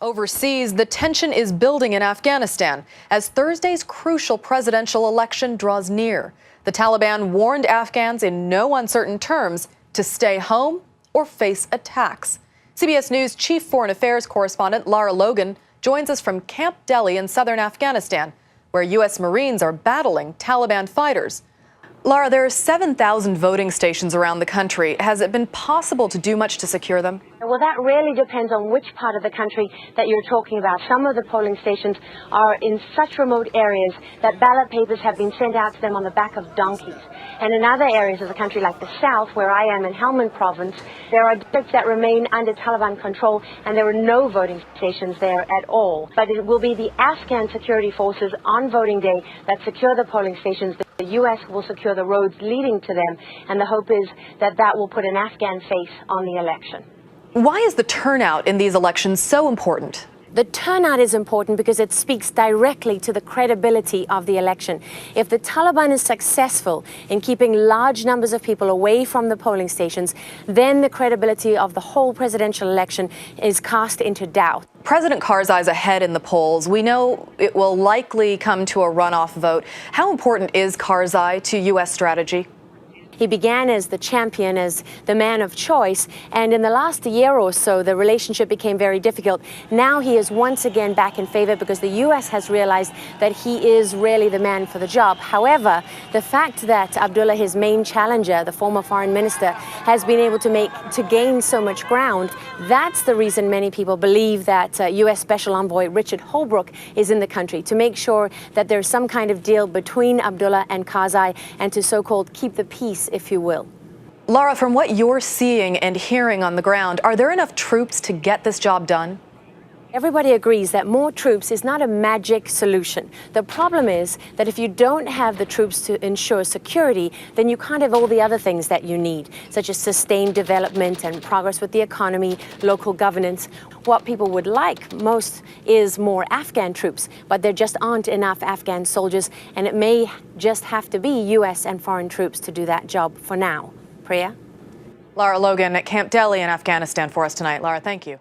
Overseas, the tension is building in Afghanistan as Thursday's crucial presidential election draws near. The Taliban warned Afghans in no uncertain terms to stay home or face attacks. CBS News chief foreign affairs correspondent Lara Logan joins us from Camp Delhi in southern Afghanistan, where U.S. Marines are battling Taliban fighters. Lara, there are 7,000 voting stations around the country. Has it been possible to do much to secure them? Well, that really depends on which part of the country that you're talking about. Some of the polling stations are in such remote areas that ballot papers have been sent out to them on the back of donkeys. And in other areas of the country, like the south, where I am in Helmand province, there are districts that remain under Taliban control, and there are no voting stations there at all. But it will be the Afghan security forces on voting day that secure the polling stations. The U.S. will secure the roads leading to them, and the hope is that that will put an Afghan face on the election. Why is the turnout in these elections so important? The turnout is important because it speaks directly to the credibility of the election. If the Taliban is successful in keeping large numbers of people away from the polling stations, then the credibility of the whole presidential election is cast into doubt. President Karzai's ahead in the polls. We know it will likely come to a runoff vote. How important is Karzai to U.S. strategy? He began as the champion, as the man of choice, and in the last year or so, the relationship became very difficult. Now he is once again back in favor because the U.S. has realized that he is really the man for the job. However, the fact that Abdullah, his main challenger, the former foreign minister, has been able to gain so much ground, that's the reason many people believe that U.S. Special Envoy Richard Holbrooke is in the country, to make sure that there's some kind of deal between Abdullah and Karzai and to so-called keep the peace, if you will. Lara, from what you're seeing and hearing on the ground, are there enough troops to get this job done? Everybody agrees that more troops is not a magic solution. The problem is that if you don't have the troops to ensure security, then you can't have all the other things that you need, such as sustained development and progress with the economy, local governance. What people would like most is more Afghan troops, but there just aren't enough Afghan soldiers, and it may just have to be U.S. and foreign troops to do that job for now. Priya? Lara Logan at Camp Delhi in Afghanistan for us tonight. Lara, thank you.